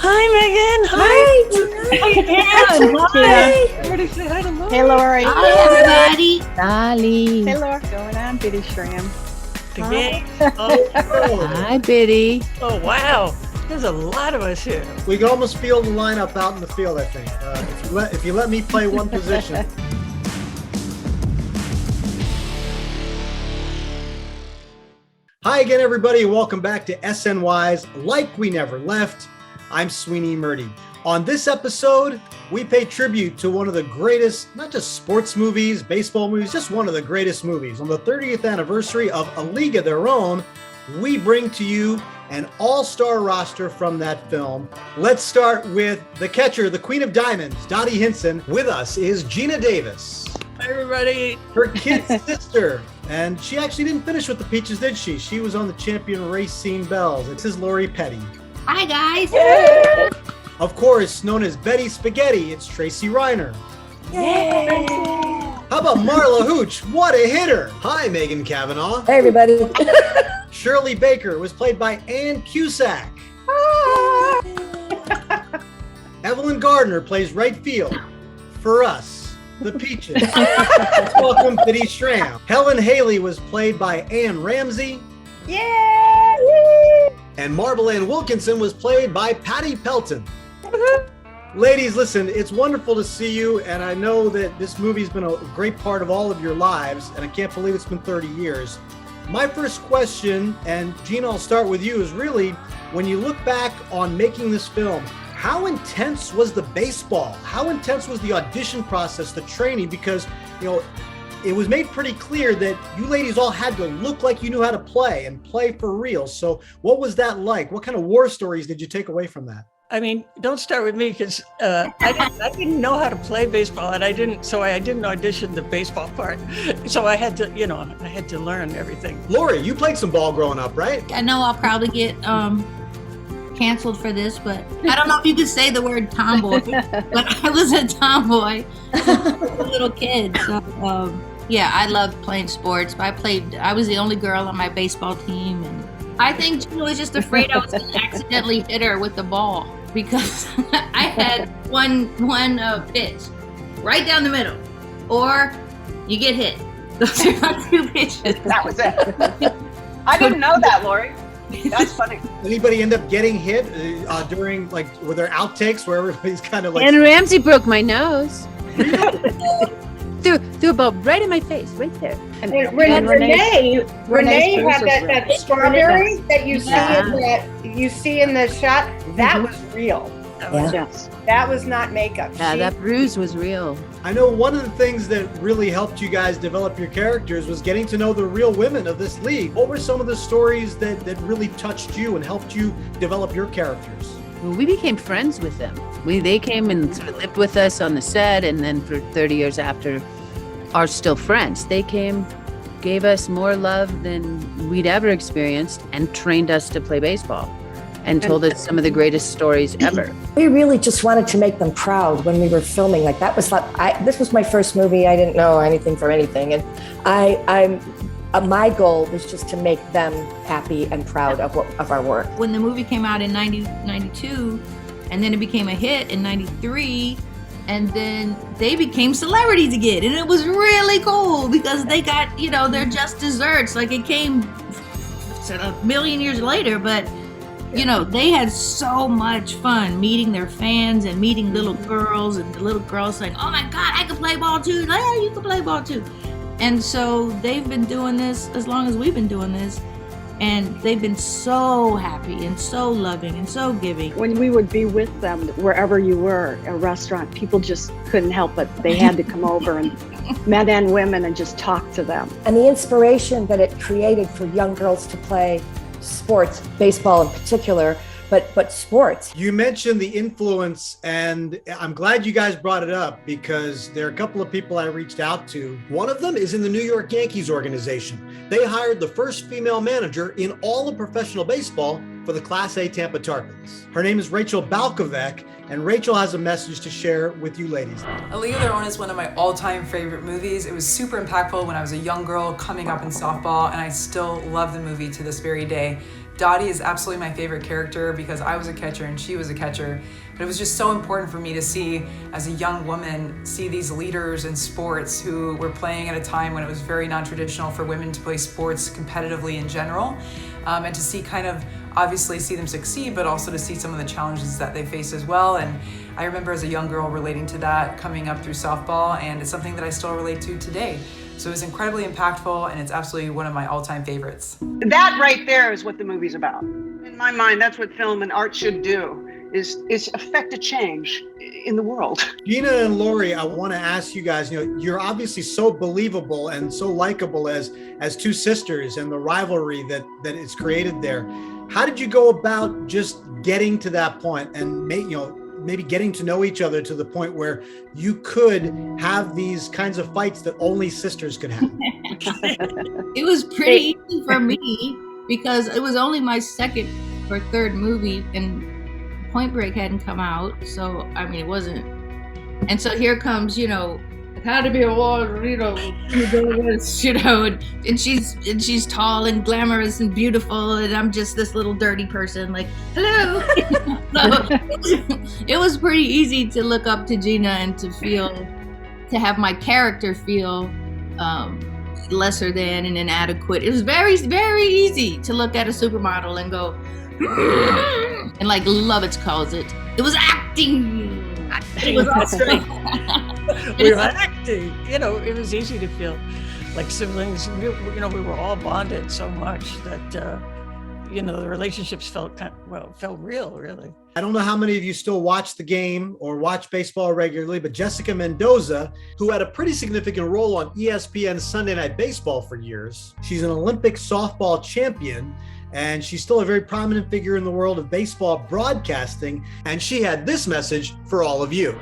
Megan. Hi. Hi. Ready to say hi to Laura. Hey, Laura. Hi, everybody. Dolly. Hey, Laura. What's going on, Biddy Schram? The gang. Oh, Hi, Biddy. oh, wow. There's a lot of us here. We can almost feel the lineup out in the field, I think. If you let me play one position. Hi again, everybody. Welcome back to SNY's Like We Never Left. I'm Sweeney Murdy. On this episode, we pay tribute to one of the greatest, not just sports movies, baseball movies, just one of the greatest movies. On the 30th anniversary of A League of Their Own, we bring to you an all-star roster from that film. Let's start with the catcher, the Queen of Diamonds, Dottie Hinson. With us is Geena Davis. Hi, everybody. Her kid sister. And she actually didn't finish with the Peaches, did she? She was on the Champion Racing Bells. This is Lori Petty. Hi, guys. Yay! Of course, known as Betty Spaghetti, it's Tracy Reiner. Yay! How about Marla Hooch? What a hitter! Hi, Megan Cavanagh. Hey, everybody. Shirley Baker was played by Ann Cusack. Evelyn Gardner plays right field for us, the Peaches. Let's welcome Biddy Schram. Helen Haley was played by Ann Ramsey. Yay! And Marble Ann Wilkinson was played by Patty Pelton. Ladies, listen, it's wonderful to see you, and I know that this movie's been a great part of all of your lives, and I can't believe it's been 30 years. My first question, and Geena, I'll start with you, is really, when you look back on making this film, how intense was the baseball? How intense was the audition process, the training? Because, you know, it was made pretty clear that you ladies all had to look like you knew how to play and play for real. So what was that like? What kind of war stories did you take away from that? I mean, don't start with me because I didn't know how to play baseball, and I didn't audition the baseball part. So I had to, I had to learn everything. Lori, you played some ball growing up, right? I know I'll probably get canceled for this, but I don't know if you could say the word tomboy, but I was a tomboy, a little kid. So yeah, I loved playing sports. I was the only girl on my baseball team, and I think Geena was just afraid I was going to accidentally hit her with the ball because I had one pitch right down the middle, or you get hit. Those are my two pitches. That was it. I didn't know that, Lori. That's funny. Anybody end up getting hit during, like, were there outtakes where everybody's kind of like... And Ramsey broke my nose. Threw a ball right in my face, right there. And Renee had Bruce that strawberry that you see in the shot. That was real. Yes. That was not makeup. Yeah, that bruise was real. I know one of the things that really helped you guys develop your characters was getting to know the real women of this league. What were some of the stories that really touched you and helped you develop your characters? Well, we became friends with them. They came and sort of lived with us on the set, and then for 30 years after, are still friends. They came, gave us more love than we'd ever experienced, and trained us to play baseball, and told us some of the greatest stories ever. We really just wanted to make them proud when we were filming. Like, that was this was my first movie. I didn't know anything from anything, and my goal was just to make them happy and proud of our work. When the movie came out in 92, and then it became a hit in 93, and then they became celebrities again. And it was really cool because they got, they're just desserts. Like, it came a million years later, but, they had so much fun meeting their fans and meeting little girls, and the little girls saying, "Oh my God, I can play ball too." Like, "Oh, you can play ball too." And so they've been doing this as long as we've been doing this. And they've been so happy and so loving and so giving. When we would be with them, wherever you were, a restaurant, people just couldn't help it. They had to come over, and men and women, and just talk to them. And the inspiration that it created for young girls to play sports, baseball in particular, but sports. You mentioned the influence, and I'm glad you guys brought it up because there are a couple of people I reached out to. One of them is in the New York Yankees organization. They hired the first female manager in all of professional baseball for the Class A Tampa Tarpons. Her name is Rachel Balkovec, and Rachel has a message to share with you ladies. A League of Their Own is one of my all-time favorite movies. It was super impactful when I was a young girl coming up in softball, and I still love the movie to this very day. Dottie is absolutely my favorite character because I was a catcher and she was a catcher. But it was just so important for me to see, as a young woman, see these leaders in sports who were playing at a time when it was very non-traditional for women to play sports competitively in general. And to see obviously see them succeed, but also to see some of the challenges that they face as well. And I remember as a young girl relating to that coming up through softball, and it's something that I still relate to today. So it was incredibly impactful, and it's absolutely one of my all-time favorites. That right there is what the movie's about. In my mind, that's what film and art should do, is affect a change in the world. Geena and Lori, I want to ask you guys, you're obviously so believable and so likable as two sisters, and the rivalry that is created there. How did you go about just getting to that point and maybe getting to know each other to the point where you could have these kinds of fights that only sisters could have? It was pretty easy for me because it was only my second or third movie and Point Break hadn't come out. So, I mean, it wasn't. And so here comes, it had to be a war, and she's tall and glamorous and beautiful. And I'm just this little dirty person like, hello. So it was pretty easy to look up to Geena and to have my character feel lesser than and inadequate. It was very, very easy to look at a supermodel and go, and like Lovitz calls it was acting. It was awesome. We were acting. It was easy to feel like siblings. We were all bonded so much that the relationships felt real, really. I don't know how many of you still watch the game or watch baseball regularly, but Jessica Mendoza, who had a pretty significant role on ESPN's Sunday Night Baseball for years, she's an Olympic softball champion, and she's still a very prominent figure in the world of baseball broadcasting, and she had this message for all of you.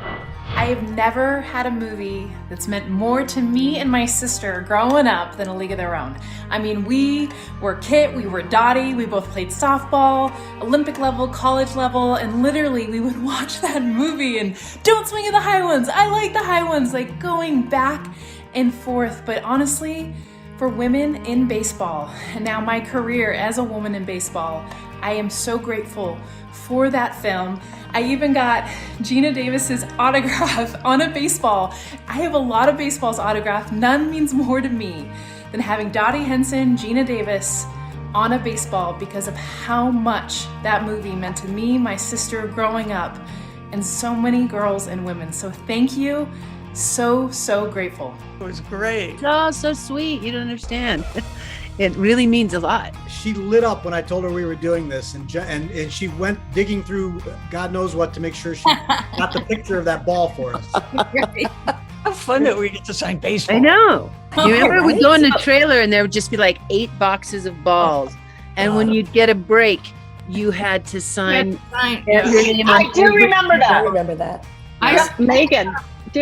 I have never had a movie that's meant more to me and my sister growing up than A League of Their Own. I mean, we were Kit, we were Dottie, we both played softball, Olympic level, college level, and literally we would watch that movie and don't swing at the high ones, I like the high ones, like going back and forth. But honestly, for women in baseball, and now my career as a woman in baseball, I am so grateful for that film. I even got Geena Davis's autograph on a baseball. I have a lot of baseballs autographed. None means more to me than having Dottie Henson, Geena Davis on a baseball because of how much that movie meant to me, my sister growing up, and so many girls and women. So thank you. So grateful. It was great. Oh, so sweet. You don't understand. It really means a lot. She lit up when I told her we were doing this, and she went digging through God knows what to make sure she got the picture of that ball for us. How fun that we get to sign baseball. I know. You remember right? we'd go in the trailer and there would just be like 8 boxes of balls. And when you'd get a break, you had to sign your name. I do remember I that. remember that. Megan,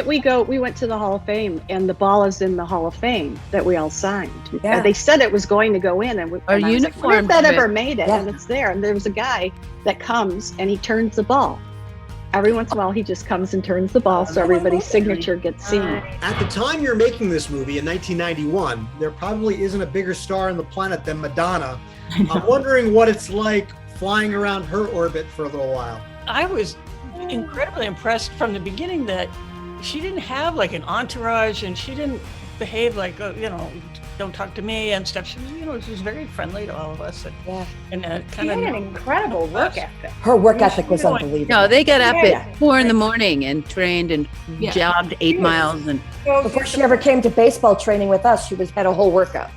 we went to the Hall of Fame, and the ball is in the Hall of Fame that we all signed. Yeah. They said it was going to go in, and Our and I was like, uniforms what if that fit. ever made it? Yeah. And it's there, and there was a guy that comes and he turns the ball. Every once in a while, he just comes and turns the ball so everybody's signature gets seen. At the time you're making this movie in 1991, there probably isn't a bigger star on the planet than Madonna. I'm wondering what it's like flying around her orbit for a little while. I was incredibly impressed from the beginning that she didn't have like an entourage, and she didn't behave like, don't talk to me and stuff. She was, she was very friendly to all of us. And She kind had an of incredible work ethic. Her work ethic was unbelievable. No, they got up Yeah. at 4 a.m. and trained and jogged 8 miles. And Before she ever came to baseball training with us, she had a whole workout.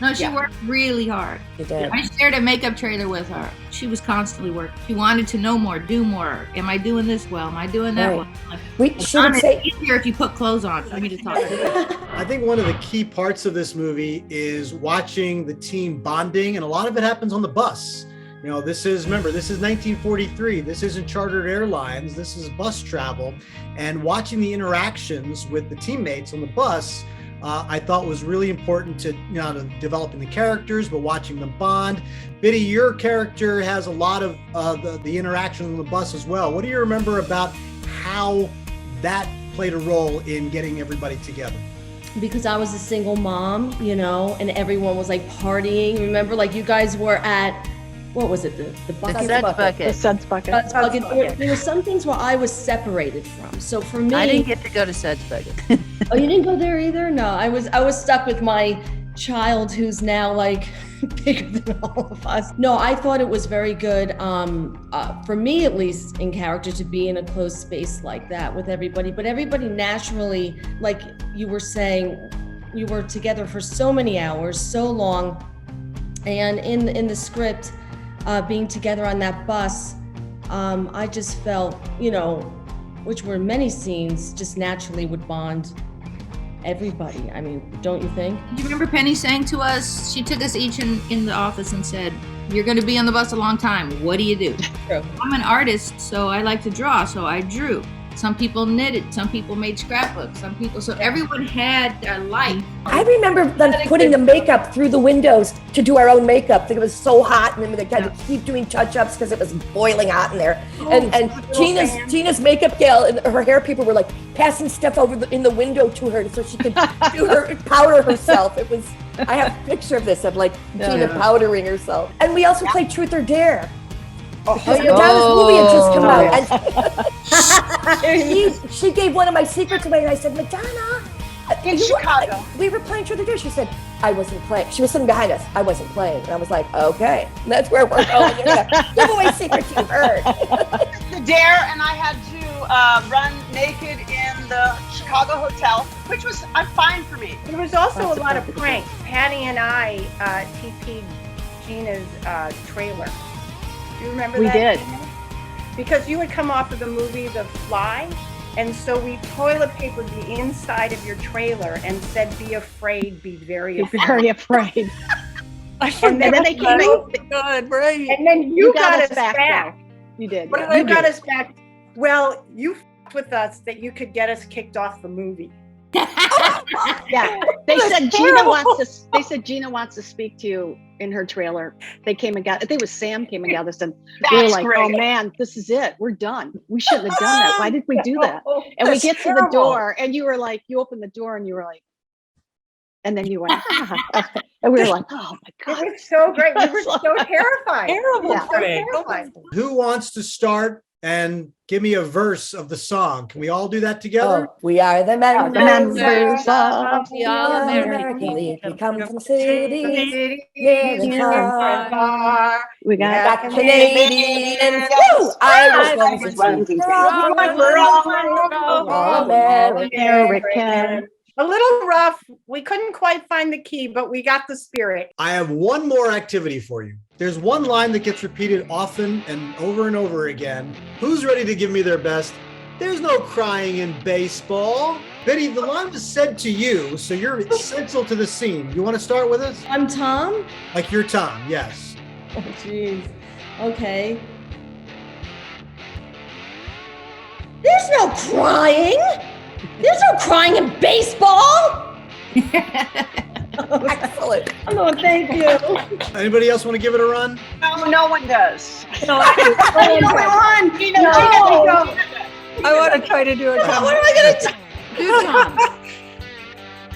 No, she worked really hard. She did. I shared a makeup trailer with her. She was constantly working. She wanted to know more, do more. Am I doing this well? Am I doing that Right. well? She would It's say, easier if you put clothes on for me to talk to you. I think one of the key parts of this movie is watching the team bonding, and a lot of it happens on the bus. This is 1943. This isn't chartered airlines. This is bus travel. And watching the interactions with the teammates on the bus, I thought was really important to developing the characters, but watching them bond. Biddy, your character has a lot of the interaction on the bus as well. What do you remember about how that played a role in getting everybody together? Because I was a single mom, and everyone was like partying. Remember, like you guys were at what was it? The bucket. The suds bucket. The suds bucket. Suds bucket. There were some things where I was separated from. So for me, I didn't get to go to suds bucket. Oh, you didn't go there either? No, I was stuck with my child who's now like bigger than all of us. No, I thought it was very good, for me at least, in character, to be in a closed space like that with everybody. But everybody naturally, like you were saying, you were together for so many hours, so long, and in the script, being together on that bus, I just felt, which were many scenes, just naturally would bond everybody. I mean, don't you think? Do you remember Penny saying to us, she took us each in the office and said, "You're going to be on the bus a long time. What do you do?" True. I'm an artist, so I like to draw, so I drew. Some people knitted, some people made scrapbooks, so everyone had their life. I remember them putting the makeup through the windows to do our own makeup. It was so hot, and then they had to keep doing touch-ups because it was boiling hot in there. And Gina's makeup gal and her hair people were like passing stuff over in the window to her so she could do her powder herself. It was. I have a picture of this of like Gina powdering herself. And we also played Truth or Dare. Madonna's movie had just come out, and she gave one of my secrets away, and I said, Madonna, in Chicago, we were playing Truth or Dare. She said, I wasn't playing. She was sitting behind us. I wasn't playing, and I was like, okay, and that's where we're going. Give away secrets you heard. The Dare, and I had to run naked in the Chicago hotel, which was fine for me. There was also a lot of pranks. Patty and I TP'd Gina's trailer. Do you remember We that? did. Because you had come off of the movie The Fly, and so we toilet papered the inside of your trailer and said, "Be afraid, be very afraid." Be very afraid. And then they came in, Good, right? and then you got us back. Though. You did. What Yeah. you got us back. Well, you f***ed with us that you could get us kicked off the movie. Yeah, they said Gina wants to. They said Gina wants to speak to you in her trailer. They came and got. I think it was Sam came and got us, and we were like, "Oh man, this is it. We're done. We shouldn't have done that. Why did we do that?" And we get to the door, and you were like, you opened the door, and you were like, and then you went, and we were like, "Oh my god, It was so great. We were so terrified. Terrible. Yeah, so Great. terrified. Who wants to start and give me a verse of the song? Can we all do that together? Oh, we are the members of the All-American League. We come from cities near and far. we got Canadians, woo! Irish ones, and We're all American." a little rough. We couldn't quite find the key, but we got the spirit. I have one more activity for you. There's one line that gets repeated often and over again. Who's ready to give me their best? There's no crying in baseball. Biddy, the line was said to you, so you're essential to the scene. You want to start with us? I'm Tom. Like you're Tom, yes. Oh, jeez. Okay. There's no crying. There's no crying in baseball. Excellent. Oh, thank you. Anybody else want to give it a run? No one does. No, I want to try to do it. What am I gonna do? Do Tom.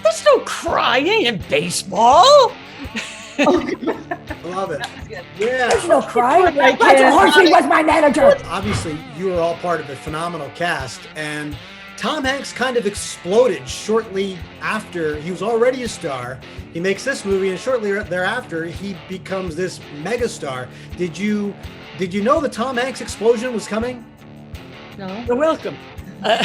There's no crying in baseball. I love it. Yeah. There's no crying. Roger Horsey was my manager. Obviously, you were all part of a phenomenal cast, and Tom Hanks kind of exploded shortly after. He was already a star. He makes this movie, and shortly thereafter, he becomes this megastar. Did you know the Tom Hanks explosion was coming? No. You're welcome. I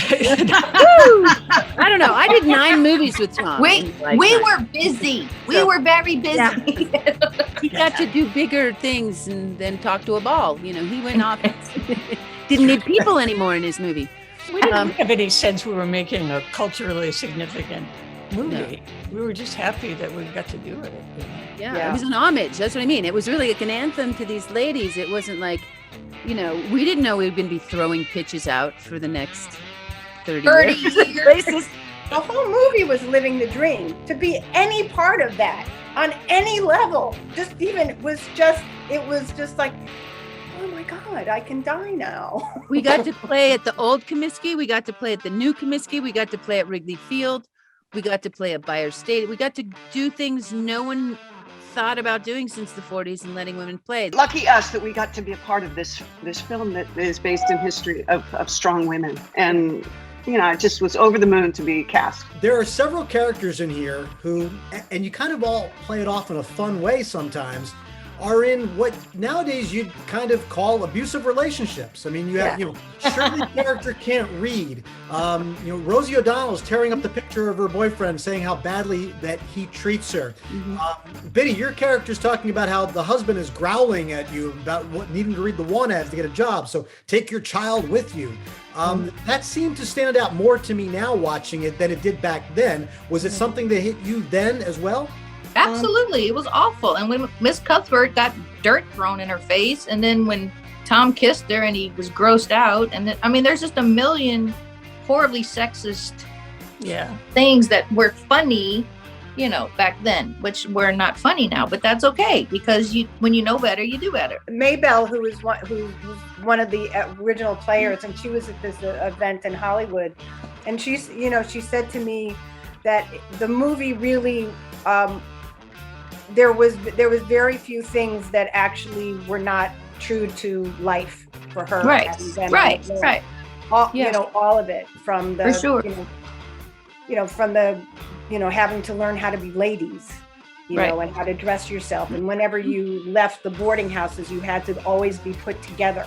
don't know. I did 9 movies with Tom. We were busy. We were very busy. He got to do bigger things and then talk to a ball. He went off. Didn't need people anymore in his movie. We didn't have any sense we were making a culturally significant movie. No. We were just happy that we got to do it. Yeah, it was an homage. That's what I mean. It was really like an anthem to these ladies. It wasn't like, we didn't know we were going to be throwing pitches out for the next 30 years. The whole movie was living the dream. To be any part of that on any level, it was just like, oh my God, I can die now. We got to play at the old Comiskey. We got to play at the new Comiskey. We got to play at Wrigley Field. We got to play at Buyer State. We got to do things no one thought about doing since the 40s and letting women play. Lucky us that we got to be a part of this film that is based in history of strong women. And I just was over the moon to be cast. There are several characters in here who, and you kind of all play it off in a fun way sometimes, are in what nowadays you'd kind of call abusive relationships. I mean, you have, Shirley's character can't read. Rosie O'Donnell's tearing up the picture of her boyfriend, saying how badly that he treats her. Biddy, your character's talking about how the husband is growling at you about needing to read the want ads to get a job. So take your child with you. That seemed to stand out more to me now watching it than it did back then. Was it something that hit you then as well? Absolutely. It was awful. And when Miss Cuthbert got dirt thrown in her face, and then when Tom kissed her and he was grossed out, and then, I mean, there's just a million horribly sexist things that were funny, back then, which were not funny now, but that's okay, because when you know better, you do better. Maybelle, who was one of the original players, and she was at this event in Hollywood, and she said to me that the movie really, there was very few things that actually were not true to life for her. Right. All of it, from the, for sure. From the, having to learn how to be ladies, and how to dress yourself. And whenever you left the boarding houses, you had to always be put together,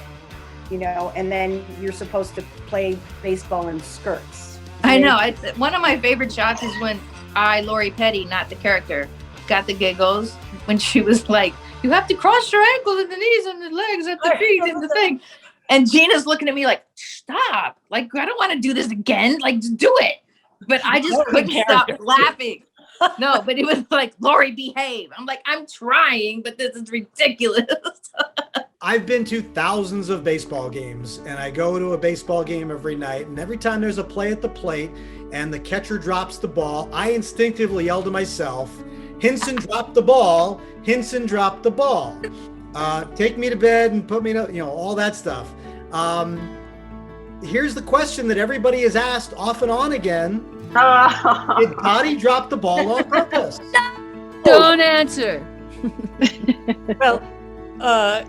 and then you're supposed to play baseball in skirts. I know. One of my favorite shots is when Lori Petty, not the character, got the giggles when she was like, you have to cross your ankles and the knees and the legs and the feet and the thing. And Gina's looking at me like, stop. Like, I don't want to do this again. Like, just do it. But I just couldn't stop laughing. No, but it was like, Lori, behave. I'm like, I'm trying, but this is ridiculous. I've been to thousands of baseball games, and I go to a baseball game every night, and every time there's a play at the plate and the catcher drops the ball, I instinctively yell to myself, Hinson dropped the ball, Hinson dropped the ball. Take me to bed and put me to, all that stuff. Here's the question that everybody has asked off and on again. Did Dottie drop the ball on purpose? Don't answer. Well,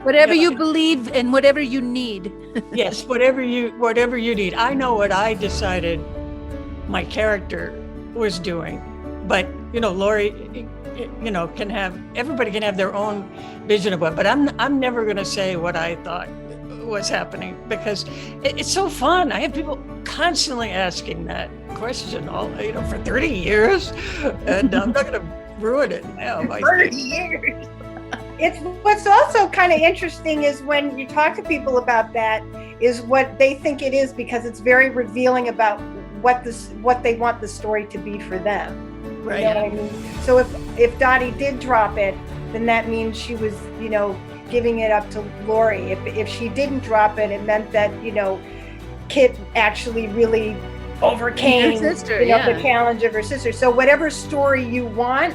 whatever you believe and whatever you need. Yes, whatever you need. I know what I decided my character was doing, but Lori, everybody can have their own vision of it. But I'm never going to say what I thought was happening, because it's so fun. I have people constantly asking that question for 30 years, and I'm not going to ruin it now. 30 years. It's what's also kind of interesting is when you talk to people about that is what they think it is, because it's very revealing about what they want the story to be for them. Right. You know what I mean? So if Dottie did drop it, then that means she was, giving it up to Lori. If she didn't drop it, it meant that, Kit actually really overcame her sister, the challenge of her sister. So whatever story you want,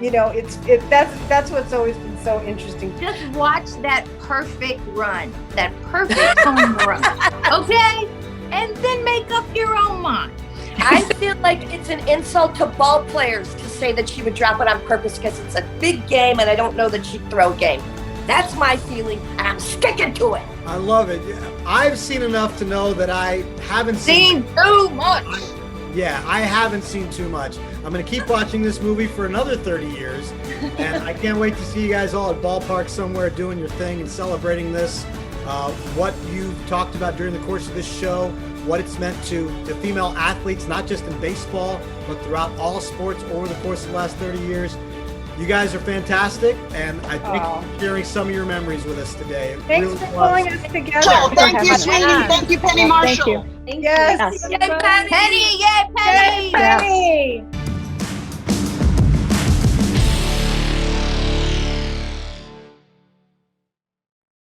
that's what's always been so interesting. Just watch that perfect run, that perfect home run, okay? And then make up your own mind. I feel like it's an insult to ball players to say that she would drop it on purpose because it's a big game and I don't know that she'd throw a game. That's my feeling, and I'm sticking to it. I love it. I've seen enough to know that I haven't seen too much. I haven't seen too much. I'm going to keep watching this movie for another 30 years, and I can't wait to see you guys all at ballpark somewhere doing your thing and celebrating this. What you talked about during the course of this show, what it's meant to female athletes, not just in baseball, but throughout all sports over the course of the last 30 years. You guys are fantastic, and I thank you for sharing some of your memories with us today. Thanks for pulling us together. So, thank you, Sweeney. Thank you, Penny Marshall. Thank you. Yes. Yay, Penny! Yay, Penny! Penny!